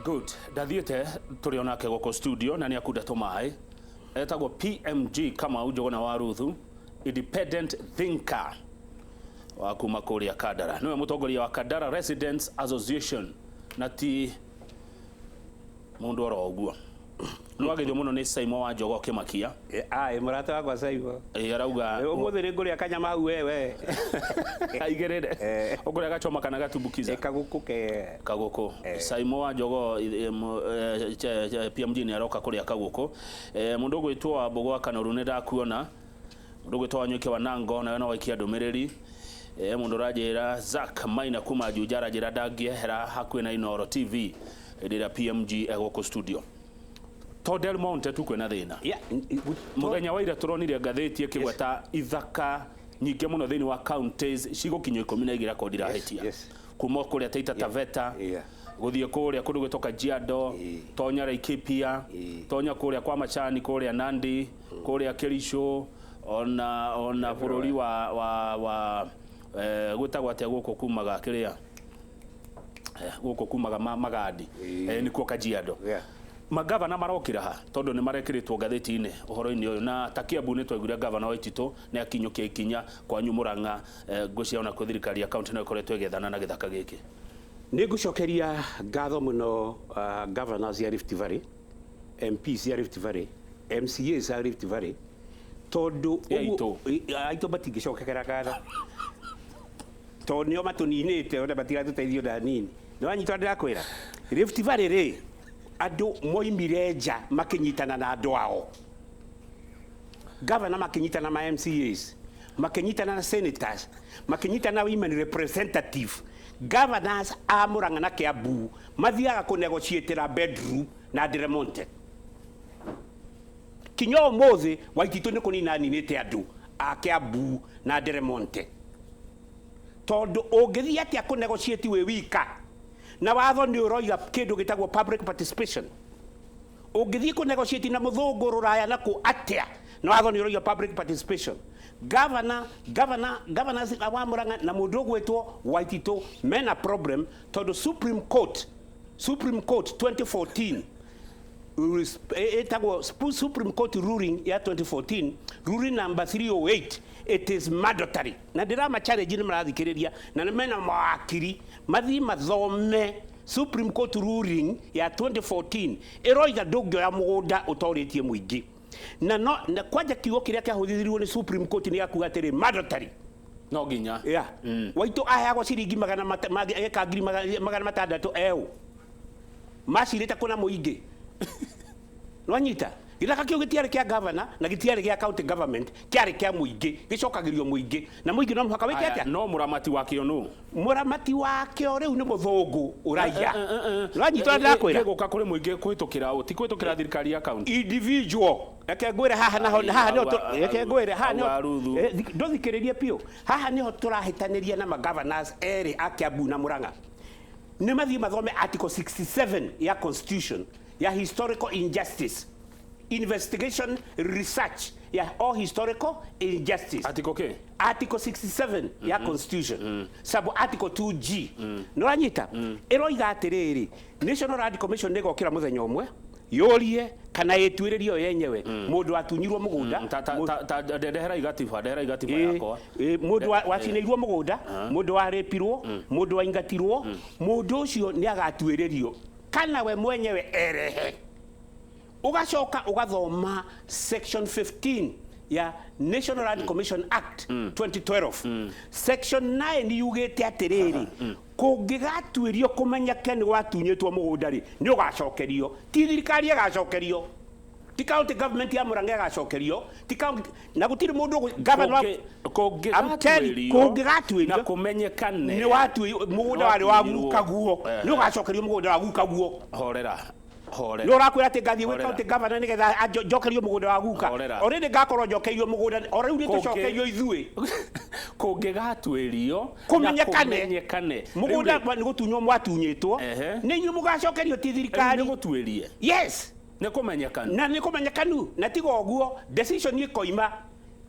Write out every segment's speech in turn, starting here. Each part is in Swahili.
Good. Dathiete turi onake goko studio na ni akunda tumai. Etagwo PMG kama ujogona wa Ruthu, independent thinker wa kuma kuria Kandara. Niwe mutongoria wa Kandara Residents Association na ti mundu oro oguo. Nwagithio muno ni Saimo wa Njogo Kimakia. Murata wakwa Saimo. Arauga umuthi ni nguria kanyama hau wewe. Aigerede. Ukuria gachoma kana gatumbukiza. Kaguku. Saimo wa Njogo PMG ni aroka kuria Kaguku. Mundu gwitwa Bogo Kanoru ne ndakuona. Mundu gwitwa Nyuke wa Nango na no ikia ndumiriri. Mundu rajira Zack Maina kuma Jujara jira dagiehera hakwe na Inoro TV. Edira PMG egoko studio. Todel Monte tukwe na thina. Muthenya wa ira turonire ngatheti ikigweta ithaka nyinge muno thini wa counties cigokinyo 12 kodi rahetia. Kuma kuria Taita Taveta. Guthie kuria kundu gwitoka Jiado, tonya Laikipia, tonya kuria kwa Machani kuria Nandi, kuria Kerisho, ona bururi wa gwitagwa atia guko kumaga kiria. Guko kumaga Magadi. Nikuo Kajiado. Magavana marokira ha tondu ni marekiritwo ngatheti-ini uhoro-ini uyu na Takiambu ni twaiguria gavana wa Itito ni akinyukia ikinya kwa Nyumuranga nguciona ku thirikari ya county no ikoretwo igethana na githaka giki. Ni ngucokeria ngatho muno governors ya Rift Valley, MPs ya Rift Valley, MCAs ya Rift Valley tondu aito batingicokera ngatho tondu nio matuninite ona batigatuteithio na nini ni wanyitwa ndirakwira Rift Valley ri adu moimire nja makinyitana na andu ao. Governor makinyitana na MCAs, makinyitana na senators, makinyitana na women representative. Governors a Murang'a na Kiambu mathiaga ku negotiate bedroom na Delmonte. Kinyo umuthi Waititu ni kunina ninite andu a Kiambu na Delmonte. Tondu ungithii atia ku negotiate we wika na watho ni uroiga kindu gitagwo public participation. Ungithii ku negotiate na muthungu ruraya nako atia na watho ni uroiga public participation. Governors wa Murang'a na mundu gwetwo Waititu mena problem tondu Supreme Court 2014 etagwo Supreme Court ruling ya 2014 ruling number 308 it is mandatory na ndirama challenge ni marathikiriria na mena mawakiri mathi mathome Supreme Court ruling ya 2014 eroiga ndungioya mugunda utoritie muingi na kwanja kiugo kiria kiahuthirirwo ni Supreme Court ni yakuga atiri mandatory no ginya Waitu aheagwo ciringi magana matandatu macirite kuna muingi nwanyita githaka kiu gitiari kia governor na gitiari kia county government kiari kia muingi gicokagirio muingi na muingi no muhaka wike atia no muramati wakio no muramati wakio riu ni muthungu uraiya nwanyita ndakwira guka kuri muingi kwitukira uti kwitukira thirikari ya county individual eke ngwire haha no eke ngwire haha no ndothikiririe pio haha niho turahitaniria na governors eri a Kiambu na Murang'a ni mathi mathome article 67 ya constitution ya historical injustice investigation research ya all historical injustice article 67 ya constitution sub article 2G no anyita eroiga atiriri National Land Commission nego kira muthenya umwe yorie kana yetwiririo yenyewe mundu atunyirwo mugunda ndehera igatiba yakwa mundu wacinirwo mugunda mundu warepirwo mundu waingatirwo mundu ucio ni agatwiririo kana we mwenyewe erehe ugacoka ugathoma section 15 ya National Land Commission Act 2012 section 9 yugite atiriri kungigatuirio kumenyeke ni watunyitwo mugunda ri ni ugacokerio ti thirikari agacokerio ti county government ya Murang'a agacokerio ti county na gutiri mundu governor kungigatuirio na kumenyekane ni watu mugunda wari waguka guo ni ugacokerio mugunda waguka guo horera no rakwira ati ngathie gwe county governor ni getha njokerio mugunda wa guka already ngakorwo njokerio mugunda already ni tucokerio ithui kungigatuirio kumenyekane mugunda ni gutunywo mwatunyitwo ni nyu mugacokerio ti thirikari ni gutuirie yes ni kumenyekana na ni kumenyekanu na tigo oguo decision ikoima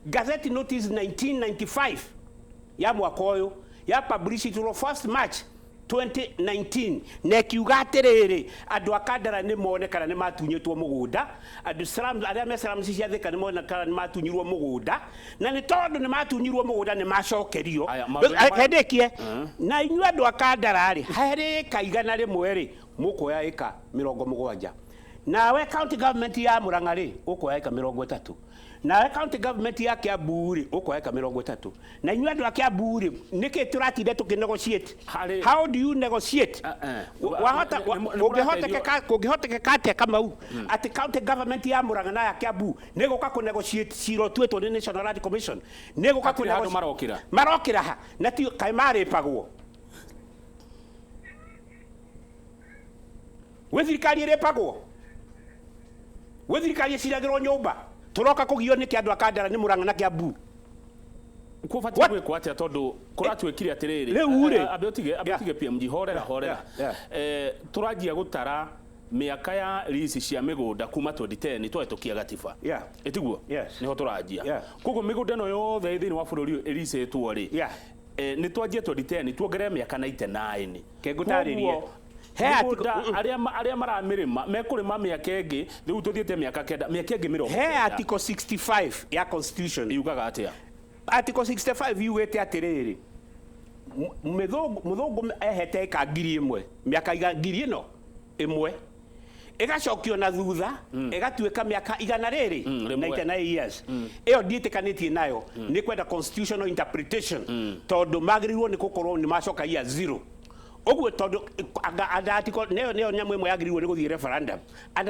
Gazette Notice 1995 ya mwaka uyu ya publish it on 1st March 2019 nekiuga atiriri andu akandara ni monekana ni matunyitwo mugunda andu Slums aria me Slums cia Thika ni monekana ni matunyirwo mugunda na ni tondu ni matunyirwo mugunda ni macokerio hendekie na inyu andu akandara ri hari kaigana rimwe ri mukoya eka 70 nawe county government ya Murang'a ri ukoya eka 30 na county government ya Kiambu ri ukoya eka 30 na inyu andu a Kiambu ri niki turatinde tukinegotiate how do you negotiate wahota kungihoteka atia Kamau ati county government ya Murang'a na ya Kiambu niguka ku negotiate ciro twetwo ni National Land Commission niguka ku marokira ha na ti kai maripagwo we thirikari iripagwo we thirikari ciragirwo nyumba turoka kugio ni kiandu akandara ni Murang'a na Kiambu kufatia gwe kwatia tondu kuratwekire atiriri abeotige PMG horera turajia gutara miaka ya risi cia migunda kuma 2010 twetukia gatiba etiguo niho turajia kugo migunda no yothe thini wa bururi risi etwo ri ni twajia 2010 tuongere miaka 99 kegutaririe he aria maramirima mekurima miaka ingi riu tuthiete miaka kenda miaka ingi 70 he article 65 ya constitution yugaga atia article 65 yugete atiriri muthungu ehete ka ngiri imwe miaka ngiri ino imwe igacokio na thutha igatuika miaka igana riri 99 years iyo nditikanitie nayo ni kwenda constitutional interpretation tondu magirirwo ni gukorwo ni macoka ya zero ogwe tondu article neo nyamwe imwe yagirirwo ni guthie referendum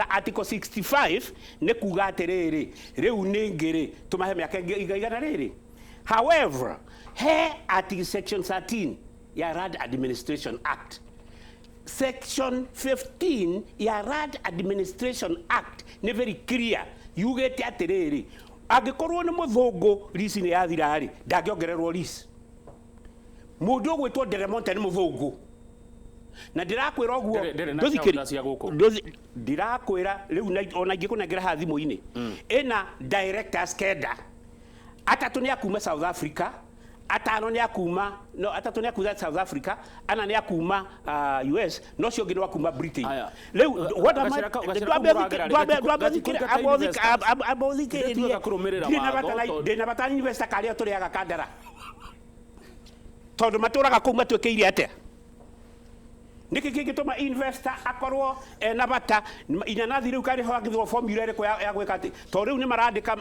article 65 ni kuga atiriri riu ni ngiri tumahe miaka igana riri. However, here at section 13 ya Rad Administration Act, section 15 ya Rad Administration Act ni very clear yugete atiriri agikorwo ni muthungu risi ni yathira hari ndangiongererwo risi mundu gwitwo Deremonte ni muthungu na ndirakwira oguo ndirakwira riu ona ngikunengera ha thimu-ini ina directors kenda atatu ni akuma South Africa atano ni akuma atatu ni akuma South Africa ana ni akuma US no cio ngi ni akuma Britain leu what am dina batani investor kali turi aga kandara tondu maturaga kuma twekeire atia niki kingituma investor akorwo na bata inanathi riu kari ho agithwo formula ire ko ya gwika ati to riu ni marandika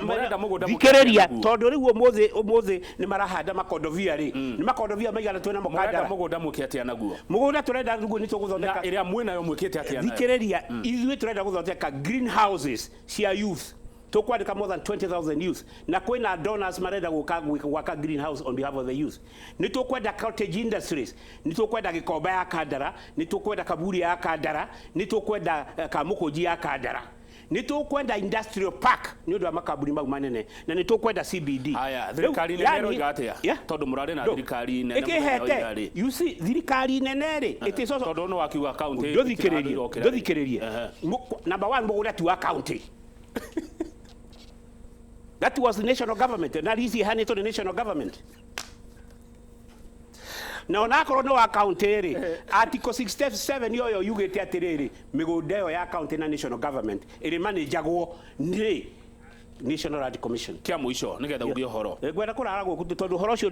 thikereria tondu riu umuthi ni marahanda makondovia ri ni makondovia maigana twena mukandara mugunda mwikete anaguo mugunda turenda rugo ni tuguthondeka na iria mwina yo mwikete atia thikereria ithui turenda guthondeka greenhouses cia youth tukwandika more than 20,000 youth na kwina donors marenda gwaka greenhouse on behalf of the youth ni tukwenda cottage industries ni tukwenda gikomba ya kandara ni tukwenda kaburi ya kandara ni tukwenda kamukoji ya kandara ni tukwenda industrial park ni undu wa makaburi mau manene na ni tukwenda CBD aya thirikari nene igatia tondu murari na thirikari nene ikihete you see thirikari nene ri itiso tondu no wakiwa county dothikiririe number 1 mugura tu county that was the national government na risi hani to the national government na onakorwo no account ri article 67 yoyo yugete atiriri migunda yo ya account na national government iri managagwo ni National Land Commission kia muico nigetha ugie horo gwenda kurara guku tondu horo cio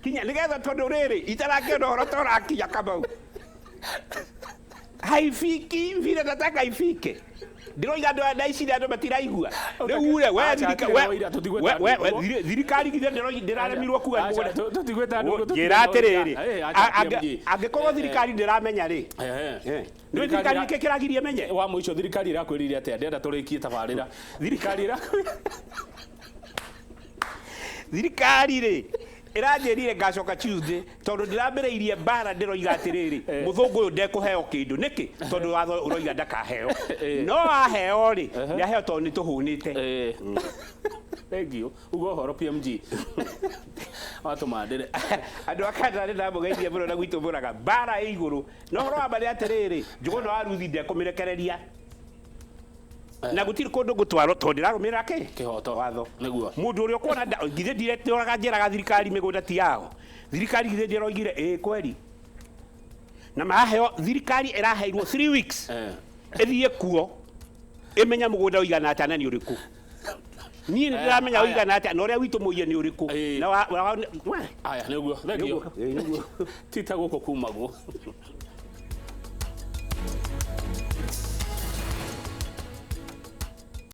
kinya nigetha tondu riri itarakiona horo torakinya Kamau haifiki vile nataka ifike ndiroiga ndo ndaici ndo matiraigua riu ure we thirikari githe ndiraremirwo kuga tutigweta ndu ngiratiriri angikorwo thirikari ndiramenya ri ndu thirikari nikikiragirie menye wa muico thirikari irakwirire atia ndenda turikie tabarira thirikari ri iranjerire ngacoka Tuesday tondu ndirambereirie bara ndiroiga atiriri muthungu uyu ndekuheo kindu niki tondu watho uroiga ndakaheo no aheo ri ni aheo tondu nituhunite egio ugo horo PMG watu mandire andu akandara ndamugeithia muno na gwitu buraga bara iguru no horo abale atiriri njugo no aruthi ndekumirekereria na gutiri kundu gutwaro to ndirarumira kihoto watho niguo mundu uri kuona ngithe ndiretiraga njiraga thirikari migunda ti yao thirikari ngithe ndiroigire kweli na maheo thirikari iraheirwo 3 weeks ethie kuo imenya mugunda uigana atana ni uriku ni ndiramenya uigana atana na uria witu muiye ni uriku na aya niguo tita guko kumago